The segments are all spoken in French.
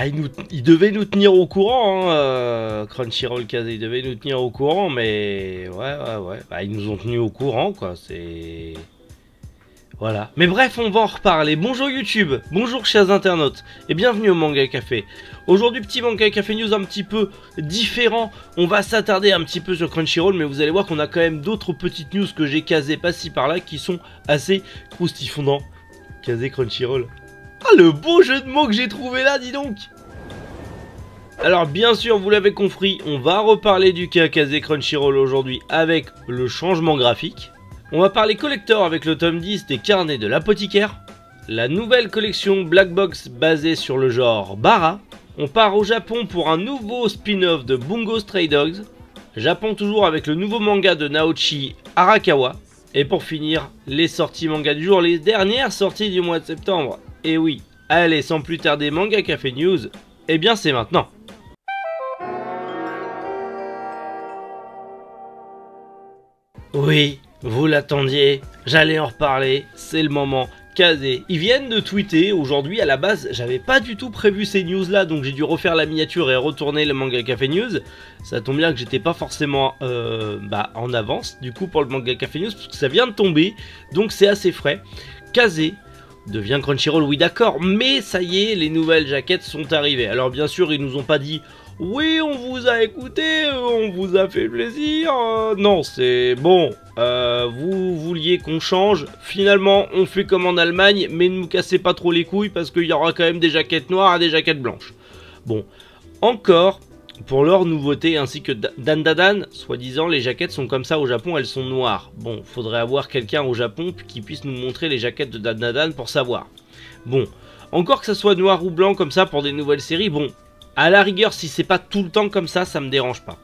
il devait nous tenir au courant, hein, Crunchyroll Kazé, il devait nous tenir au courant, mais ouais. Bah, ils nous ont tenus au courant, quoi, c'est... Voilà. Mais bref, on va en reparler. Bonjour YouTube, bonjour chers internautes, et bienvenue au Manga Café. Aujourd'hui, petit Manga Café News un petit peu différent. On va s'attarder un petit peu sur Crunchyroll, mais vous allez voir qu'on a quand même d'autres petites news que j'ai casées par-ci par-là qui sont assez croustifondants. Casé Crunchyroll. Ah, le beau jeu de mots que j'ai trouvé là, dis donc. Alors bien sûr, vous l'avez compris, on va reparler du cas casé Crunchyroll aujourd'hui avec le changement graphique. On va parler collector avec le tome 10 des carnets de l'apothicaire. La nouvelle collection Black Box basée sur le genre Bara. On part au Japon pour un nouveau spin-off de Bungo Stray Dogs. Japon toujours avec le nouveau manga de Naoshi Arakawa. Et pour finir, les sorties manga du jour, les dernières sorties du mois de septembre. Et oui, allez, sans plus tarder, Manga Café News, eh bien c'est maintenant. Oui, vous l'attendiez, j'allais en reparler, c'est le moment. Kazé, ils viennent de tweeter aujourd'hui. À la base, j'avais pas du tout prévu ces news là, donc j'ai dû refaire la miniature et retourner le Manga Café News. Ça tombe bien que j'étais pas forcément en avance du coup pour le Manga Café News, parce que ça vient de tomber, donc c'est assez frais. Kazé devient Crunchyroll, oui d'accord, mais ça y est, les nouvelles jaquettes sont arrivées. Alors bien sûr, ils nous ont pas dit oui, on vous a écouté, on vous a fait plaisir. Non, c'est bon, vous vouliez qu'on change. Finalement, on fait comme en Allemagne, mais ne nous cassez pas trop les couilles parce qu'il y aura quand même des jaquettes noires et des jaquettes blanches. Bon, encore, pour leur nouveauté ainsi que Dandadan, soi-disant, les jaquettes sont comme ça au Japon, elles sont noires. Bon, faudrait avoir quelqu'un au Japon qui puisse nous montrer les jaquettes de Dandadan pour savoir. Bon, encore que ça soit noir ou blanc comme ça pour des nouvelles séries, bon... À la rigueur, si c'est pas tout le temps comme ça me dérange pas.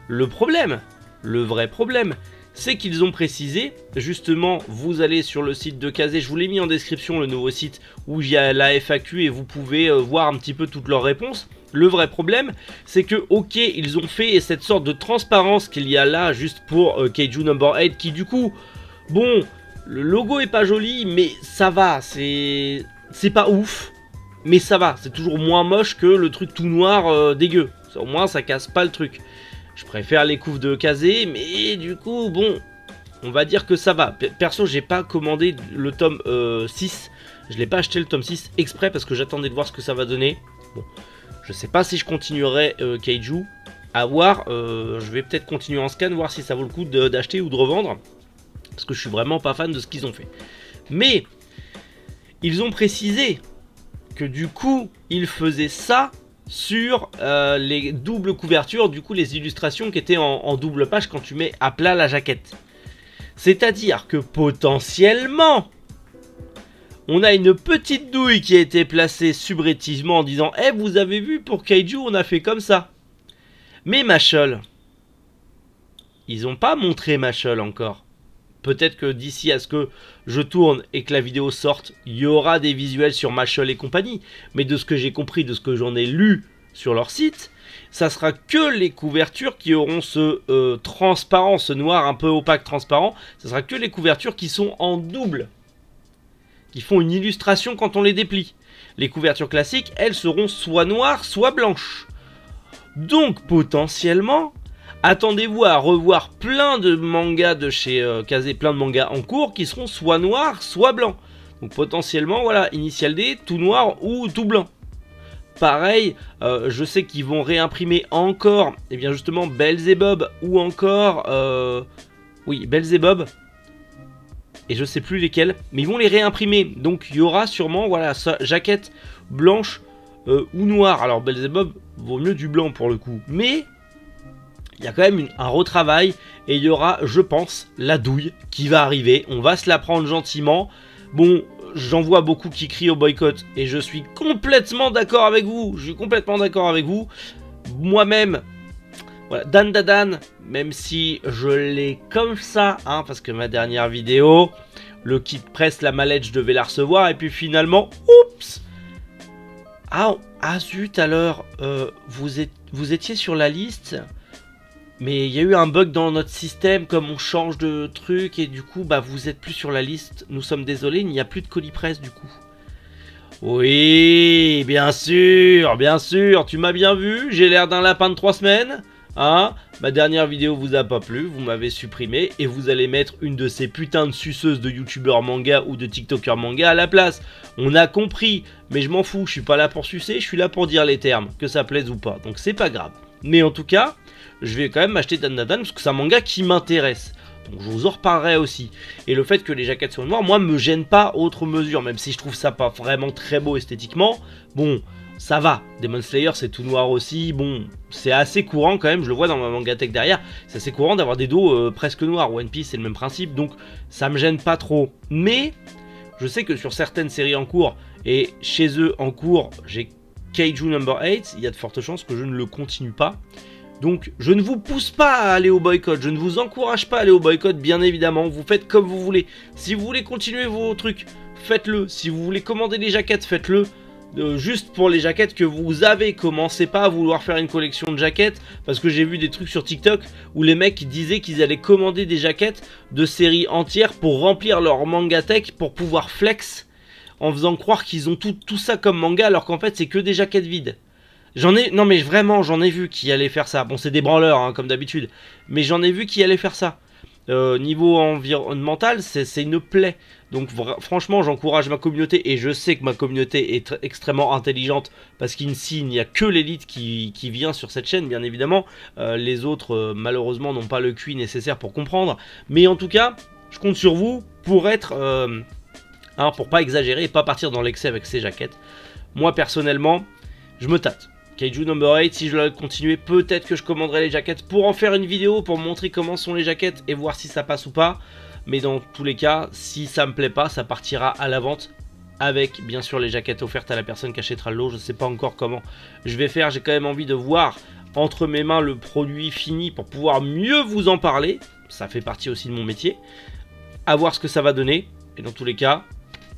Le problème, le vrai problème, c'est qu'ils ont précisé, justement, vous allez sur le site de Kazé, je vous l'ai mis en description, le nouveau site où il y a la FAQ et vous pouvez voir un petit peu toutes leurs réponses. Le vrai problème, c'est que, ok, ils ont fait cette sorte de transparence qu'il y a là, juste pour Kaiju Number 8, qui du coup, bon, le logo est pas joli, mais ça va, c'est pas ouf. Mais ça va, c'est toujours moins moche que le truc tout noir dégueu. Au moins ça casse pas le truc. Je préfère les couves de Kazé, mais du coup, bon, on va dire que ça va. Perso, j'ai pas commandé le tome 6. Je l'ai pas acheté le tome 6 exprès parce que j'attendais de voir ce que ça va donner. Bon, je sais pas si je continuerai Kaiju. À voir, je vais peut-être continuer en scan, voir si ça vaut le coup d'acheter ou de revendre. Parce que je suis vraiment pas fan de ce qu'ils ont fait. Mais, ils ont précisé que du coup il faisait ça sur les doubles couvertures, du coup les illustrations qui étaient en double page quand tu mets à plat la jaquette. C'est à dire que potentiellement on a une petite douille qui a été placée subrepticement en disant eh, vous avez vu, pour Kaiju on a fait comme ça. Mais Mashle, ils n'ont pas montré Mashle encore. Peut-être que d'ici à ce que je tourne et que la vidéo sorte, il y aura des visuels sur Mashle et compagnie. Mais de ce que j'ai compris, de ce que j'en ai lu sur leur site, ça sera que les couvertures qui auront ce transparent, ce noir un peu opaque transparent. Ça sera que les couvertures qui sont en double, qui font une illustration quand on les déplie. Les couvertures classiques, elles seront soit noires, soit blanches. Donc potentiellement... attendez-vous à revoir plein de mangas de chez Kazé, plein de mangas en cours qui seront soit noirs, soit blancs. Donc potentiellement, voilà, Initial D, tout noir ou tout blanc. Pareil, je sais qu'ils vont réimprimer encore, et bien justement, Belzebub ou encore... oui, Belzebub. Et je sais plus lesquels, mais ils vont les réimprimer. Donc il y aura sûrement, voilà, jaquette blanche ou noire. Alors Belzebub vaut mieux du blanc pour le coup. Mais... il y a quand même un retravail et il y aura, je pense, la douille qui va arriver. On va se la prendre gentiment. Bon, j'en vois beaucoup qui crient au boycott et je suis complètement d'accord avec vous. Je suis complètement d'accord avec vous. Moi-même, voilà, Dandadan, même si je l'ai comme ça, hein, parce que ma dernière vidéo, le kit presse, la mallette, je devais la recevoir et puis finalement, oups. Ah zut alors, vous étiez sur la liste. Mais il y a eu un bug dans notre système, comme on change de truc, et du coup, bah, vous êtes plus sur la liste. Nous sommes désolés, il n'y a plus de colis presse, du coup. Oui, bien sûr, tu m'as bien vu, j'ai l'air d'un lapin de 3 semaines. Hein? Ma dernière vidéo vous a pas plu, vous m'avez supprimé et vous allez mettre une de ces putains de suceuses de youtubeurs manga ou de tiktokers manga à la place. On a compris, mais je m'en fous, je suis pas là pour sucer, je suis là pour dire les termes, que ça plaise ou pas, donc c'est pas grave. Mais en tout cas, je vais quand même m'acheter Dandadan parce que c'est un manga qui m'intéresse. Donc je vous en reparlerai aussi. Et le fait que les jaquettes soient noires, moi, me gêne pas autre mesure, même si je trouve ça pas vraiment très beau esthétiquement. Bon, ça va. Demon Slayer, c'est tout noir aussi. Bon, c'est assez courant quand même, je le vois dans ma mangatech derrière. C'est assez courant d'avoir des dos presque noirs. One Piece, c'est le même principe, donc ça me gêne pas trop. Mais je sais que sur certaines séries en cours, et chez eux en cours, j'ai Kaiju Number 8, il y a de fortes chances que je ne le continue pas. Donc je ne vous pousse pas à aller au boycott, je ne vous encourage pas à aller au boycott, bien évidemment, vous faites comme vous voulez. Si vous voulez continuer vos trucs, faites-le. Si vous voulez commander des jaquettes, faites-le. Juste pour les jaquettes que vous avez, commencez pas à vouloir faire une collection de jaquettes, parce que j'ai vu des trucs sur TikTok où les mecs disaient qu'ils allaient commander des jaquettes de séries entières pour remplir leur mangatech, pour pouvoir flex, en faisant croire qu'ils ont tout ça comme manga, alors qu'en fait c'est que des jaquettes vides. Non mais vraiment, j'en ai vu qui allaient faire ça. Bon, c'est des branleurs, hein, comme d'habitude. Mais j'en ai vu qui allaient faire ça. Niveau environnemental, c'est une plaie. Donc franchement, j'encourage ma communauté. Et je sais que ma communauté est extrêmement intelligente. Parce qu'ici, il n'y a que l'élite qui vient sur cette chaîne, bien évidemment. Les autres, malheureusement, n'ont pas le QI nécessaire pour comprendre. Mais en tout cas, je compte sur vous pour être... pour pas exagérer et pas partir dans l'excès avec ces jaquettes. Moi, personnellement, je me tâte. Kaiju Number 8, si je dois continuer, peut-être que je commanderai les jaquettes pour en faire une vidéo, pour montrer comment sont les jaquettes et voir si ça passe ou pas. Mais dans tous les cas, si ça me plaît pas, ça partira à la vente avec bien sûr les jaquettes offertes à la personne qui achètera le lot. Je sais pas encore comment je vais faire, j'ai quand même envie de voir entre mes mains le produit fini pour pouvoir mieux vous en parler. Ça fait partie aussi de mon métier. À voir ce que ça va donner. Et dans tous les cas,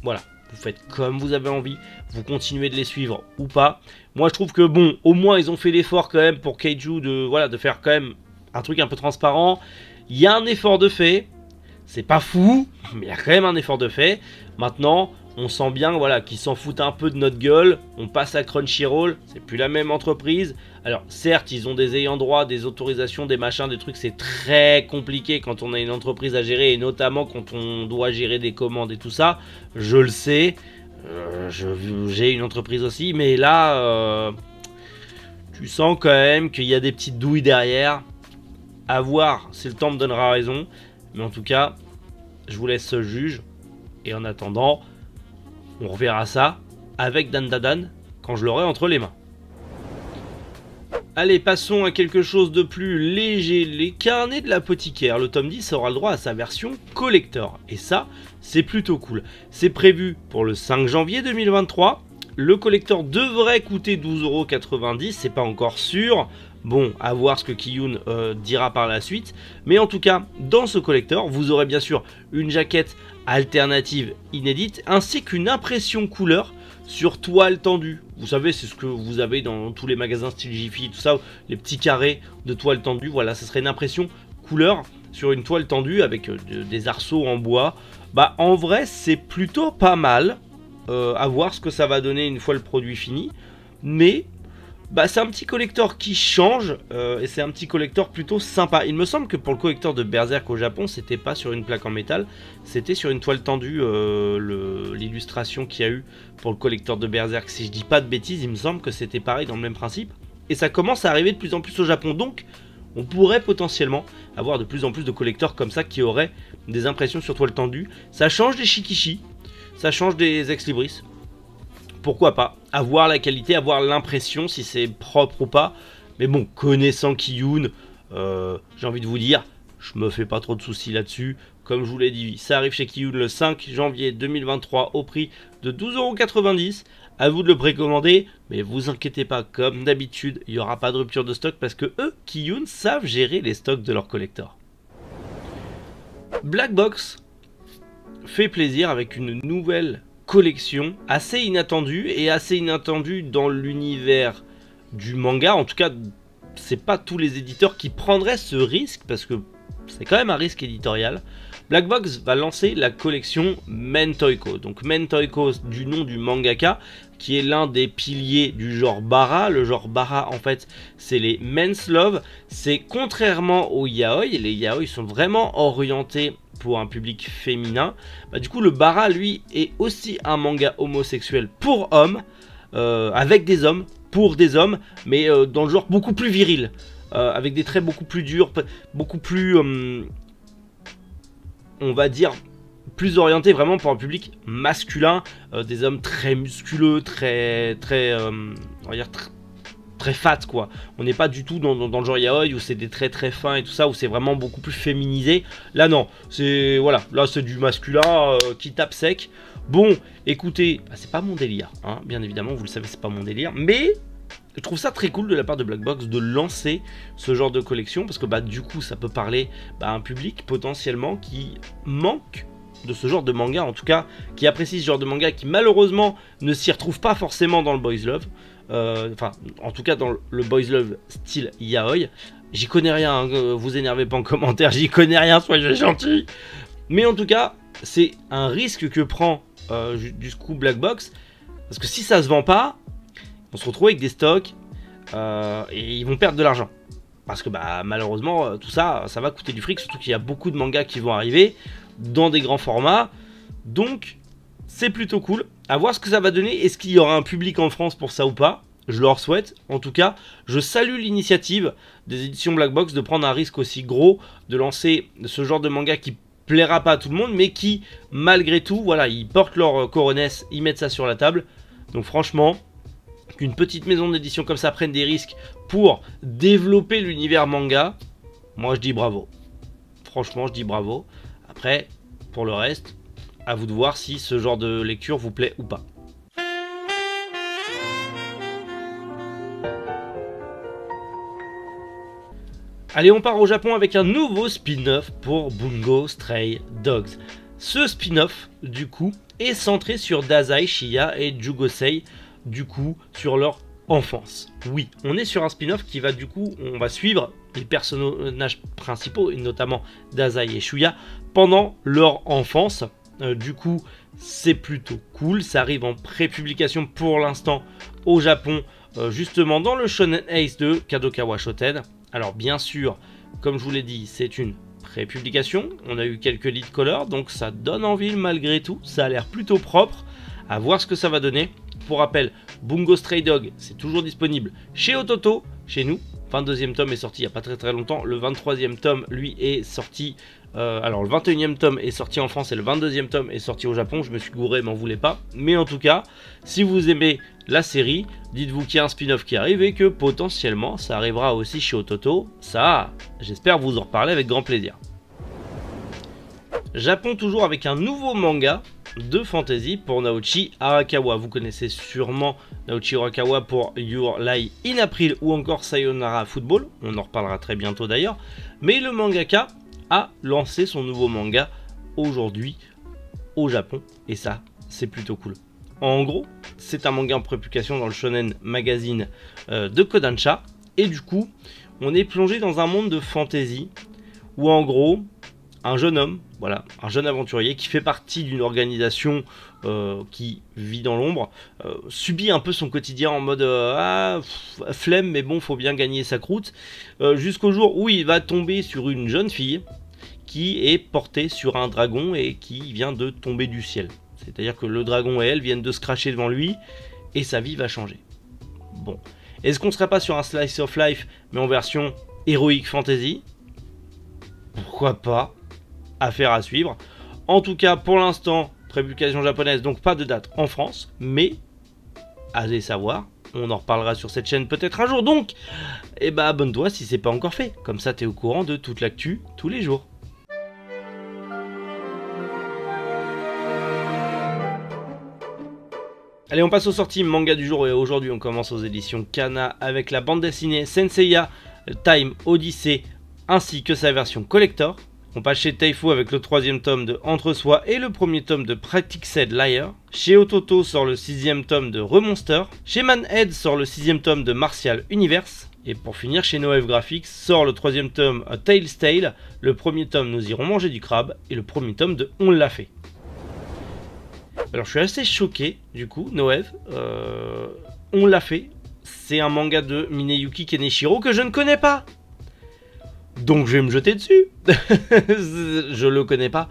voilà. Vous faites comme vous avez envie, vous continuez de les suivre ou pas. Moi je trouve que bon, au moins ils ont fait l'effort quand même pour Kaiju de faire quand même un truc un peu transparent. Il y a un effort de fait, c'est pas fou, mais il y a quand même un effort de fait. Maintenant, on sent bien voilà, qu'ils s'en foutent un peu de notre gueule. On passe à Crunchyroll, c'est plus la même entreprise. Alors certes, ils ont des ayants droit, des autorisations, des machins, des trucs. C'est très compliqué quand on a une entreprise à gérer, et notamment quand on doit gérer des commandes et tout ça. Je le sais, j'ai une entreprise aussi, mais là, tu sens quand même qu'il y a des petites douilles derrière. À voir si le temps me donnera raison. Mais en tout cas, je vous laisse seul juge. Et en attendant, on reverra ça avec Dandadan quand je l'aurai entre les mains. Allez, passons à quelque chose de plus léger. Les carnets de l'apothicaire. Le tome 10 aura le droit à sa version collector. Et ça, c'est plutôt cool. C'est prévu pour le 5 janvier 2023. Le collector devrait coûter 12,90 €. C'est pas encore sûr. Bon, à voir ce que Kiyun dira par la suite. Mais en tout cas, dans ce collector, vous aurez bien sûr une jaquette alternative inédite, ainsi qu'une impression couleur sur toile tendue. Vous savez, c'est ce que vous avez dans tous les magasins style Jiffy, tout ça, les petits carrés de toile tendue. Voilà, ce serait une impression couleur sur une toile tendue avec des arceaux en bois. Bah, en vrai, c'est plutôt pas mal. À voir ce que ça va donner une fois le produit fini. Mais... bah, c'est un petit collector qui change et c'est un petit collector plutôt sympa. Il me semble que pour le collector de Berserk au Japon, c'était pas sur une plaque en métal, c'était sur une toile tendue, l'illustration qu'il y a eu pour le collector de Berserk. Si je dis pas de bêtises, il me semble que c'était pareil dans le même principe. Et ça commence à arriver de plus en plus au Japon, donc on pourrait potentiellement avoir de plus en plus de collectors comme ça qui auraient des impressions sur toile tendue. Ça change des Shikishi, ça change des Ex Libris. Pourquoi pas, avoir la qualité, avoir l'impression si c'est propre ou pas. Mais bon, connaissant Kiyun, j'ai envie de vous dire, je me fais pas trop de soucis là-dessus. Comme je vous l'ai dit, ça arrive chez Kiyun le 5 janvier 2023 au prix de 12,90 €. À vous de le précommander, mais vous inquiétez pas, comme d'habitude, il n'y aura pas de rupture de stock parce que eux, Kiyun, savent gérer les stocks de leurs collectors. Black Box fait plaisir avec une nouvelle collection assez inattendue et assez inattendue dans l'univers du manga. En tout cas, c'est pas tous les éditeurs qui prendraient ce risque parce que c'est quand même un risque éditorial. Black Box va lancer la collection Mentoiko. Donc Mentoiko du nom du mangaka, qui est l'un des piliers du genre Bara. Le genre Bara, en fait, c'est les men's love. C'est contrairement aux yaoi. Les yaoi sont vraiment orientés pour un public féminin. Du coup, le Bara, lui, est aussi un manga homosexuel pour hommes, avec des hommes, pour des hommes, mais dans le genre beaucoup plus viril, avec des traits beaucoup plus durs, beaucoup plus... on va dire plus orienté vraiment pour un public masculin, des hommes très musculeux, très on va dire très fat quoi. On n'est pas du tout dans le genre yaoi où c'est des traits très fins et tout ça, où c'est vraiment beaucoup plus féminisé. Là non, c'est voilà, là c'est du masculin qui tape sec. Bon, écoutez, c'est pas mon délire, hein, bien évidemment, vous le savez, c'est pas mon délire, mais je trouve ça très cool de la part de Black Box de lancer ce genre de collection, parce que du coup ça peut parler à un public potentiellement qui manque de ce genre de manga, en tout cas qui apprécie ce genre de manga, qui malheureusement ne s'y retrouve pas forcément dans le Boys Love, enfin en tout cas dans le Boys Love style yaoi. J'y connais rien, hein, vous énervez pas en commentaire, j'y connais rien, soyez gentils. Mais en tout cas c'est un risque que prend du coup Black Box, parce que si ça se vend pas, on se retrouve avec des stocks et ils vont perdre de l'argent. Parce que malheureusement, tout ça, ça va coûter du fric. Surtout qu'il y a beaucoup de mangas qui vont arriver dans des grands formats. Donc, c'est plutôt cool. À voir ce que ça va donner. Est-ce qu'il y aura un public en France pour ça ou pas? Je leur souhaite. En tout cas, je salue l'initiative des éditions Black Box de prendre un risque aussi gros, de lancer ce genre de manga qui plaira pas à tout le monde, mais qui, malgré tout, voilà, ils portent leur coronesse, ils mettent ça sur la table. Donc franchement... qu'une petite maison d'édition comme ça prenne des risques pour développer l'univers manga, moi je dis bravo. Franchement, je dis bravo. Après, pour le reste, à vous de voir si ce genre de lecture vous plaît ou pas. Allez, on part au Japon avec un nouveau spin-off pour Bungo Stray Dogs. Ce spin-off, du coup, est centré sur Dazai, Shiya et Jugosei, du coup sur leur enfance. Oui, on est sur un spin-off qui va du coup, on va suivre les personnages principaux, et notamment Dazai et Shuya, pendant leur enfance. Du coup, c'est plutôt cool. Ça arrive en pré-publication pour l'instant au Japon, justement dans le Shonen Ace de Kadokawa Shoten. Alors bien sûr, comme je vous l'ai dit, c'est une pré-publication. On a eu quelques lead colors, donc ça donne envie malgré tout. Ça a l'air plutôt propre. À voir ce que ça va donner. Pour rappel, Bungo Stray Dog, c'est toujours disponible chez Ototo, chez nous. 22e tome est sorti il n'y a pas très longtemps. Le 23e tome, lui, est sorti... alors, le 21e tome est sorti en France et le 22e tome est sorti au Japon. Je me suis gouré, m'en voulez pas. Mais en tout cas, si vous aimez la série, dites-vous qu'il y a un spin-off qui arrive et que potentiellement, ça arrivera aussi chez Ototo. Ça, j'espère vous en reparler avec grand plaisir. Japon toujours avec un nouveau manga de fantasy pour Naoki Arakawa. Vous connaissez sûrement Naoki Arakawa pour Your Lie in April ou encore Sayonara Football. On en reparlera très bientôt d'ailleurs. Mais le mangaka a lancé son nouveau manga aujourd'hui au Japon. Et ça, c'est plutôt cool. En gros, c'est un manga en pré-publication dans le Shonen Magazine de Kodansha. Et du coup, on est plongé dans un monde de fantasy où en gros... un jeune homme, voilà, un jeune aventurier qui fait partie d'une organisation qui vit dans l'ombre, subit un peu son quotidien en mode flemme, mais bon, faut bien gagner sa croûte, jusqu'au jour où il va tomber sur une jeune fille qui est portée sur un dragon et qui vient de tomber du ciel. C'est-à-dire que le dragon et elle viennent de se cracher devant lui et sa vie va changer. Bon, est-ce qu'on serait pas sur un slice of life, mais en version héroïque fantasy? Pourquoi pas? Affaire à suivre. En tout cas, pour l'instant, pré-publication japonaise, donc pas de date en France, mais allez savoir, on en reparlera sur cette chaîne peut-être un jour. Donc, abonne-toi si c'est pas encore fait. Comme ça, t'es au courant de toute l'actu tous les jours. Allez, on passe aux sorties manga du jour et aujourd'hui on commence aux éditions Kana avec la bande dessinée Senseiya Time Odyssey ainsi que sa version collector. On passe chez Taifu avec le 3e tome de Entre Soi et le 1er tome de Practice Said Liar. Chez Ototo sort le 6e tome de Remonster. Chez Manhead sort le 6e tome de Martial Universe. Et pour finir, chez Noev Graphics sort le 3e tome A Tale's Tale. Le 1er tome, Nous irons manger du crabe. Et le 1er tome de On l'a fait. Alors je suis assez choqué, du coup, Noev. On l'a fait. C'est un manga de Mineyuki Keneshiro que je ne connais pas. Donc je vais me jeter dessus. Je le connais pas.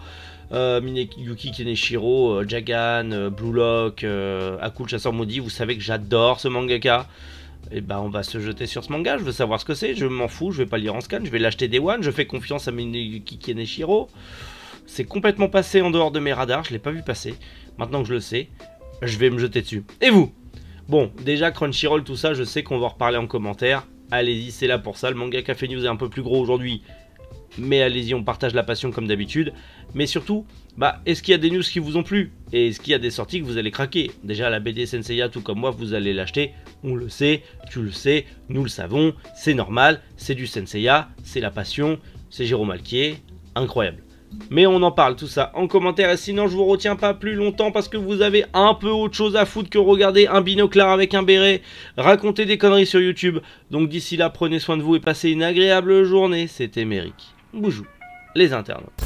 Mineyuki Keneshiro, Jagan, Blue Lock, Aku le chasseur maudit, vous savez que j'adore ce mangaka. Et bah on va se jeter sur ce manga, je veux savoir ce que c'est, je m'en fous, je vais pas lire en scan, je vais l'acheter Day One, je fais confiance à Mineyuki Keneshiro. C'est complètement passé en dehors de mes radars, je l'ai pas vu passer. Maintenant que je le sais, je vais me jeter dessus. Et vous? Bon, déjà Crunchyroll, tout ça, je sais qu'on va en reparler en commentaire. Allez-y, c'est là pour ça, le Manga Café News est un peu plus gros aujourd'hui. Mais allez-y, on partage la passion comme d'habitude. Mais surtout, bah, est-ce qu'il y a des news qui vous ont plu? Et est-ce qu'il y a des sorties que vous allez craquer? Déjà, la BD Senseiya, tout comme moi, vous allez l'acheter. On le sait, tu le sais, nous le savons. C'est normal, c'est du Senseiya, c'est la passion, c'est Jérôme Alquier. Incroyable. Mais on en parle tout ça en commentaire. Et sinon, je vous retiens pas plus longtemps parce que vous avez un peu autre chose à foutre que regarder un binoclard avec un béret raconter des conneries sur YouTube. Donc d'ici là, prenez soin de vous et passez une agréable journée. C'était Méric. Boujou, les internautes.